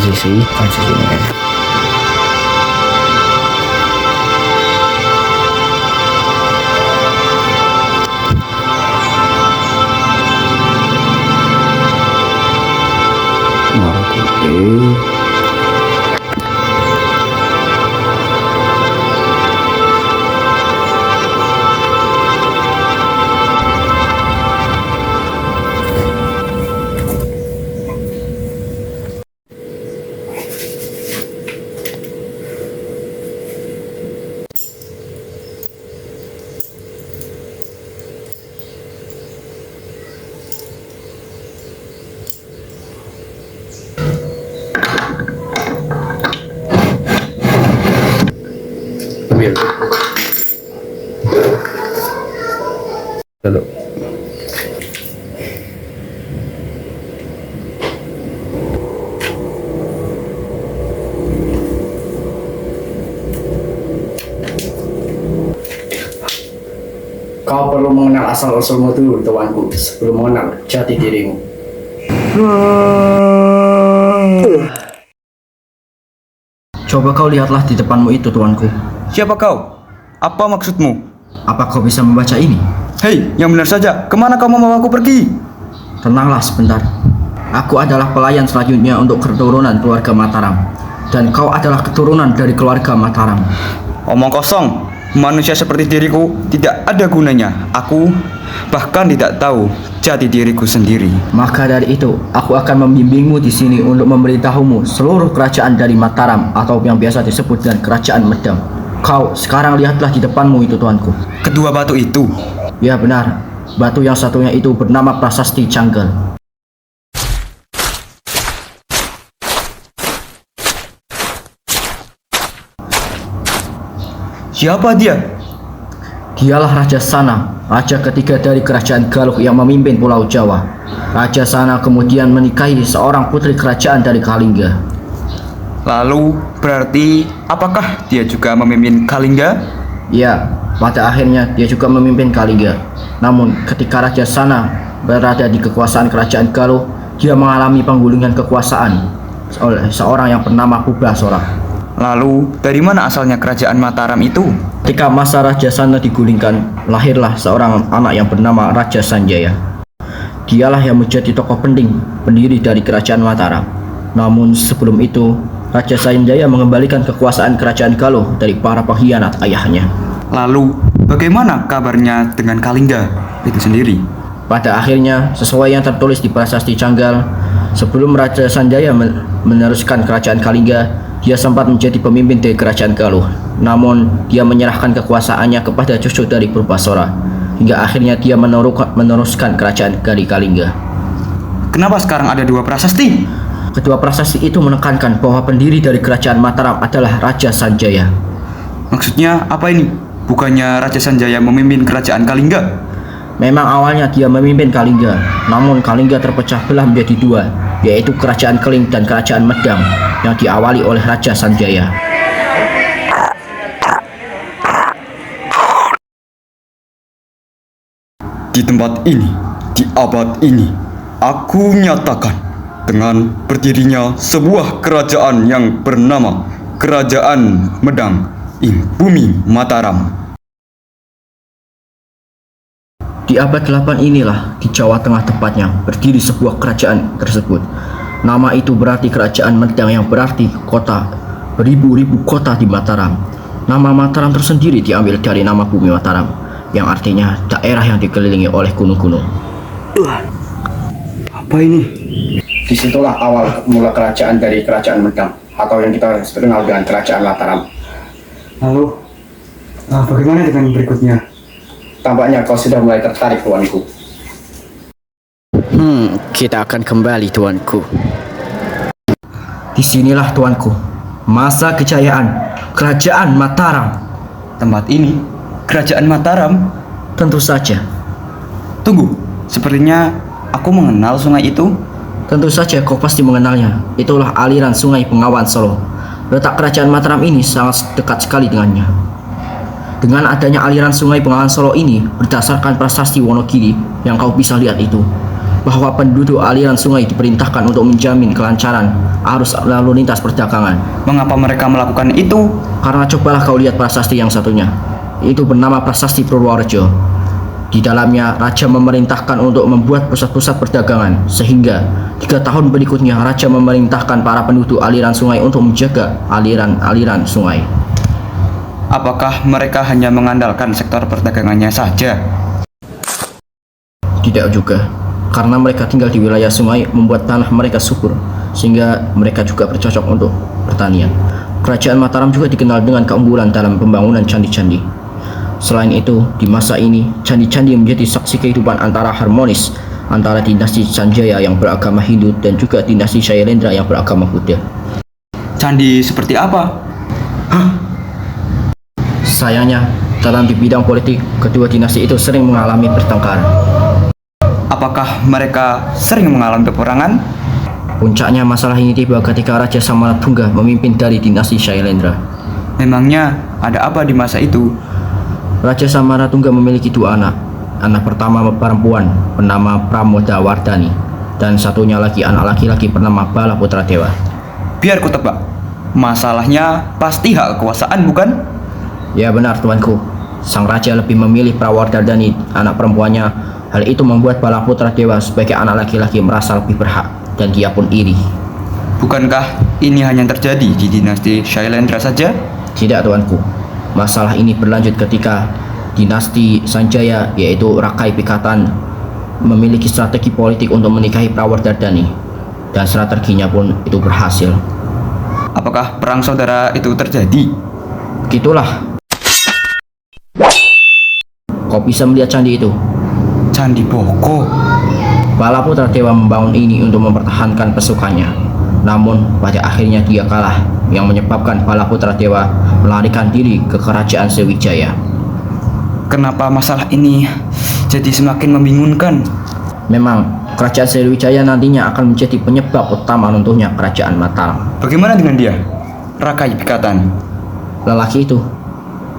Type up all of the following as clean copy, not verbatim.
posisi ini. Oke. Ambil dulu. Kau perlu mengenal asal-usulmu dulu, tuanku, sebelum mengenal jati dirimu. Coba kau lihatlah di depanmu itu, tuanku. Siapa kau? Apa maksudmu? Apa kau bisa membaca ini? Hei, yang benar saja. Kemana kau mau aku pergi? Tenanglah sebentar. Aku adalah pelayan selanjutnya untuk keturunan keluarga Mataram. Dan kau adalah keturunan dari keluarga Mataram. Omong kosong. Manusia seperti diriku tidak ada gunanya. Aku bahkan tidak tahu jati diriku sendiri. Maka dari itu, aku akan membimbingmu di sini untuk memberitahumu seluruh kerajaan dari Mataram atau yang biasa disebut dengan kerajaan Medang. Kau sekarang lihatlah di depanmu itu, tuanku. Kedua batu itu. Ya benar, batu yang satunya itu bernama Prasasti Canggal. Siapa dia? Dialah Raja Sana, raja ketiga dari kerajaan Galuh yang memimpin Pulau Jawa. Raja Sana kemudian menikahi seorang putri kerajaan dari Kalingga. Lalu berarti apakah dia juga memimpin Kalingga? Ya, pada akhirnya dia juga memimpin Kalingga. Namun ketika Raja Sana berada di kekuasaan kerajaan Galuh, dia mengalami penggulingan kekuasaan oleh seorang yang bernama Pubasora. Lalu dari mana asalnya kerajaan Mataram itu? Ketika masa Raja Sana digulingkan, lahirlah seorang anak yang bernama Raja Sanjaya. Dialah yang menjadi tokoh penting, pendiri dari kerajaan Mataram. Namun sebelum itu, Raja Sanjaya mengembalikan kekuasaan kerajaan Galuh dari para pengkhianat ayahnya. Lalu bagaimana kabarnya dengan Kalingga itu sendiri? Pada akhirnya, sesuai yang tertulis di Prasasti Canggal, sebelum Raja Sanjaya meneruskan kerajaan Kalingga, dia sempat menjadi pemimpin dari kerajaan Galuh. Namun, dia menyerahkan kekuasaannya kepada cucu dari Purbasora, hingga akhirnya dia meneruskan kerajaan dari Kalingga. Kenapa sekarang ada dua prasasti? Kedua prasasti itu menekankan bahwa pendiri dari kerajaan Mataram adalah Raja Sanjaya. Maksudnya apa ini? Bukannya Raja Sanjaya memimpin kerajaan Kalingga? Memang awalnya dia memimpin Kalingga, namun Kalingga terpecah belah menjadi dua, yaitu kerajaan Keling dan kerajaan Medang yang diawali oleh Raja Sanjaya. Di tempat ini, di abad ini, aku nyatakan dengan berdirinya sebuah kerajaan yang bernama Kerajaan Medang ing Bumi Mataram. Di abad 8 inilah, di Jawa Tengah tepatnya, berdiri sebuah kerajaan tersebut. Nama itu berarti Kerajaan Medang, yang berarti kota, beribu-ribu kota di Mataram. Nama Mataram tersendiri diambil dari nama Bumi Mataram, yang artinya daerah yang dikelilingi oleh gunung-gunung. Apa ini? Disitulah awal mula kerajaan dari Kerajaan Medang, atau yang kita kenal dengan Kerajaan Mataram. Lalu, bagaimana dengan berikutnya? Tampaknya kau sudah mulai tertarik, tuanku. Kita akan kembali, tuanku. Disinilah, tuanku, masa kejayaan Kerajaan Mataram. Tempat ini, Kerajaan Mataram? Tentu saja. Tunggu, sepertinya aku mengenal sungai itu. Tentu saja kau pasti mengenalnya. Itulah aliran Sungai Bengawan Solo. Letak Kerajaan Mataram ini sangat dekat sekali dengannya. Dengan adanya aliran Sungai Bengawan Solo ini, berdasarkan prasasti Wonogiri yang kau bisa lihat itu, bahwa penduduk aliran sungai diperintahkan untuk menjamin kelancaran arus lalu lintas perdagangan. Mengapa mereka melakukan itu? Karena cobalah kau lihat prasasti yang satunya. Itu bernama Prasasti Purworejo. Di dalamnya Raja memerintahkan untuk membuat pusat-pusat perdagangan, sehingga 3 tahun berikutnya Raja memerintahkan para penduduk aliran sungai untuk menjaga aliran-aliran sungai. Apakah mereka hanya mengandalkan sektor perdagangannya saja? Tidak juga, karena mereka tinggal di wilayah sungai membuat tanah mereka subur, sehingga mereka juga bercocok untuk pertanian. Kerajaan Mataram juga dikenal dengan keunggulan dalam pembangunan candi-candi. Selain itu, di masa ini, candi-candi menjadi saksi kehidupan antara harmonis antara dinasti Sanjaya yang beragama Hindu dan juga dinasti Shailendra yang beragama Buddha. Candi seperti apa? Sayangnya, dalam di bidang politik, kedua dinasti itu sering mengalami pertengkaran. Apakah mereka sering mengalami peperangan? Puncaknya masalah ini tiba ketika Raja Samaratungga memimpin dari dinasti Shailendra. Memangnya ada apa di masa itu? Raja Samaratungga memiliki 2 anak. Anak pertama perempuan bernama Pramodawardhani dan satunya lagi anak laki-laki bernama Balaputra Dewa. Biar ku tebak, masalahnya pasti hak kekuasaan, bukan? Ya benar tuanku, sang raja lebih memilih Prawardhani anak perempuannya. Hal itu membuat Balaputra Dewa sebagai anak laki-laki merasa lebih berhak dan dia pun iri. Bukankah ini hanya terjadi di dinasti Shailendra saja? Tidak tuanku, masalah ini berlanjut ketika dinasti Sanjaya yaitu Rakai Pikatan memiliki strategi politik untuk menikahi Prawardhani dan strateginya pun itu berhasil. Apakah perang saudara itu terjadi? Begitulah. Kau bisa melihat candi itu. Candi Boko. Balaputra Dewa membangun ini untuk mempertahankan pasukannya. Namun pada akhirnya dia kalah, yang menyebabkan Balaputra Dewa melarikan diri ke kerajaan Sriwijaya. Kenapa masalah ini jadi semakin membingungkan? Memang kerajaan Sriwijaya nantinya akan menjadi penyebab utama runtuhnya kerajaan Mataram. Bagaimana dengan dia? Rakai Pikatan. Lelaki itu,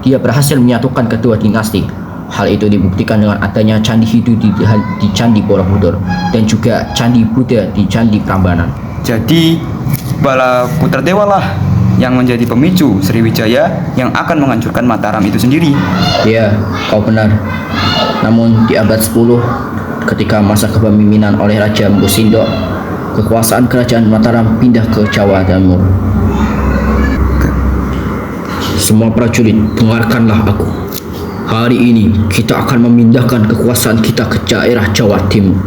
dia berhasil menyatukan kedua dinasti. Hal itu dibuktikan dengan adanya candi Hindu di Candi Borobudur dan juga candi Buddha di Candi Prambanan. Jadi Balaputra Dewa lah yang menjadi pemicu Sriwijaya yang akan menghancurkan Mataram itu sendiri. Ya, kau benar. Namun di abad 10, ketika masa kepemimpinan oleh Raja Mpu Sindok, kekuasaan kerajaan Mataram pindah ke Jawa Timur. Semua prajurit, dengarkanlah aku. Hari ini kita akan memindahkan kekuasaan kita ke daerah Jawa Timur.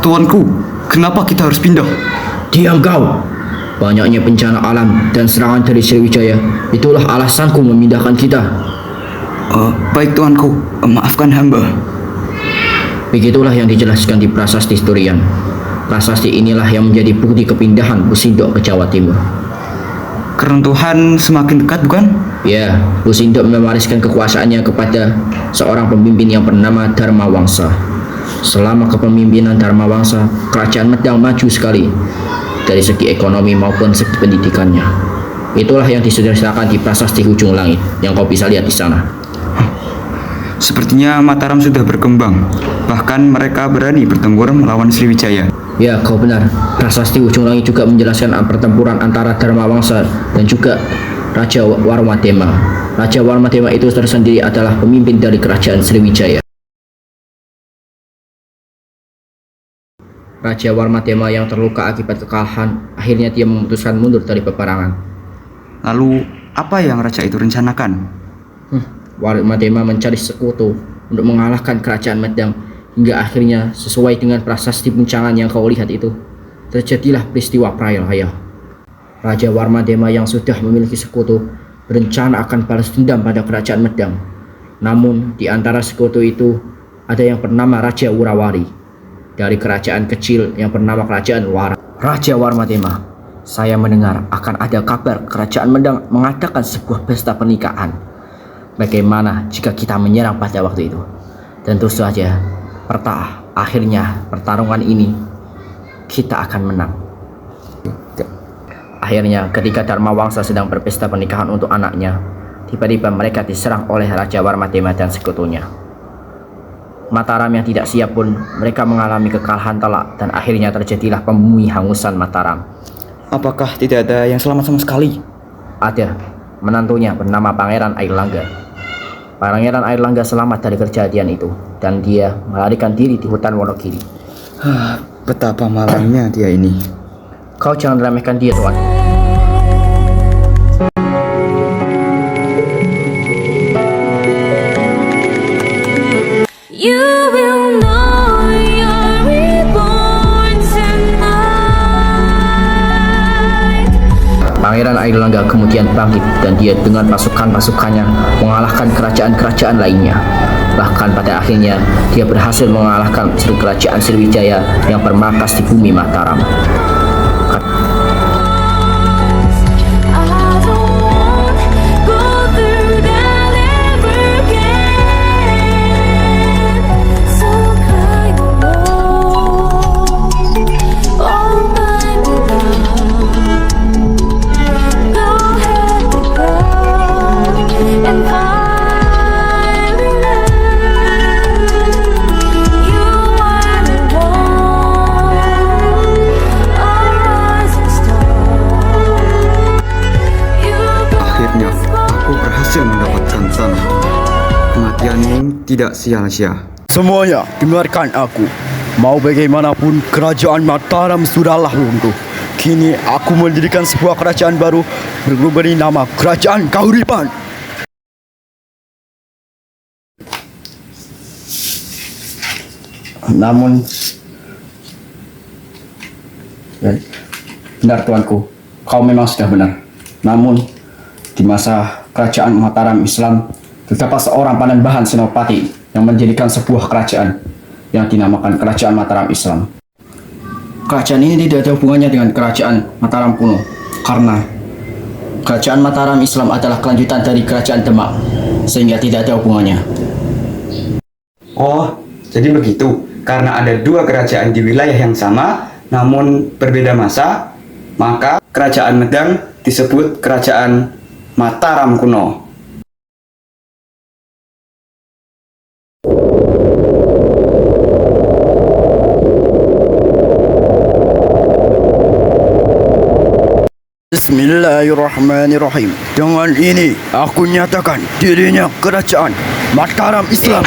Tuanku, kenapa kita harus pindah? Diam kau! Banyaknya bencana alam dan serangan dari Sriwijaya, itulah alasanku memindahkan kita. Baik tuanku, maafkan hamba. Begitulah yang dijelaskan di Prasasti Turian. Prasasti inilah yang menjadi bukti kepindahan Mpu Sindok ke Jawa Timur. Keruntuhan semakin dekat, bukan? Ya, Mpu Sindok mewariskan kekuasaannya kepada seorang pemimpin yang bernama Dharmawangsa. Selama kepemimpinan Dharmawangsa, kerajaan Medang maju sekali dari segi ekonomi maupun segi pendidikannya. Itulah yang diceritakan di Prasasti Ujung Langit yang kau bisa lihat di sana. Sepertinya Mataram sudah berkembang. Bahkan mereka berani bertempur melawan Sriwijaya. Ya, kau benar. Prasasti Ujung Langit juga menjelaskan pertempuran antara Dharmawangsa dan juga Raja Warmadema. Raja Warmadema itu tersendiri adalah pemimpin dari kerajaan Sriwijaya. Raja Warmadema yang terluka akibat kekalahan, akhirnya dia memutuskan mundur dari peperangan. Lalu, apa yang raja itu rencanakan? Warmadema mencari sekutu untuk mengalahkan kerajaan Medang, hingga akhirnya sesuai dengan prasasti puncangan yang kau lihat itu, terjadilah peristiwa Prayalaya. Raja Warmadema yang sudah memiliki sekutu berencana akan balas dendam pada kerajaan Medang. Namun di antara sekutu itu ada yang bernama Raja Wurawari dari kerajaan kecil yang bernama Kerajaan Wara. Raja Warmadema, saya mendengar akan ada kabar kerajaan Medang mengadakan sebuah pesta pernikahan. Bagaimana jika kita menyerang pada waktu itu? Tentu saja, akhirnya pertarungan ini kita akan menang. Akhirnya ketika Dharmawangsa sedang berpesta pernikahan untuk anaknya, tiba-tiba mereka diserang oleh Raja Warmadema dan sekutunya. Mataram yang tidak siap pun mereka mengalami kekalahan telak dan akhirnya terjadilah pembumi hangusan Mataram. Apakah tidak ada yang selamat sama sekali? Ada, menantunya bernama Pangeran Airlangga. Pangeran Airlangga selamat dari kejadian itu dan dia melarikan diri di hutan Wonogiri. Betapa malangnya dia ini. Kau jangan remehkan dia, tuan. You will know you're reborn tonight. Pangeran Airlangga kemudian bangkit dan dia dengan pasukan-pasukannya mengalahkan kerajaan-kerajaan lainnya. Bahkan pada akhirnya dia berhasil mengalahkan kerajaan Sriwijaya yang bermarkas di bumi Mataram. I don't want go through that ever again. So cry no more. Oh my beloved, go ahead and cry and finally learn you are the one, a rising star. Akhirnya, aku berhasil mendapatkan tanah. Kematianmu tidak sia-sia. Semuanya, dengarkan aku. Mau bagaimanapun, kerajaan Mataram sudahlah runtuh. Kini aku mendirikan sebuah kerajaan baru berberi nama Kerajaan Kahuripan. Namun, benar tuanku, kau memang sudah benar. Namun, di masa kerajaan Mataram Islam, terdapat seorang Panembahan Senopati yang mendirikan sebuah kerajaan yang dinamakan Kerajaan Mataram Islam. Kerajaan ini tidak ada hubungannya dengan Kerajaan Mataram kuno, karena Kerajaan Mataram Islam adalah kelanjutan dari Kerajaan Demak, sehingga tidak ada hubungannya. Oh, jadi begitu. Karena ada dua kerajaan di wilayah yang sama, namun berbeda masa, maka Kerajaan Medang disebut Kerajaan Mataram kuno. Bismillahirrahmanirrahim. Dengan ini aku nyatakan dirinya Kerajaan Mataram Islam.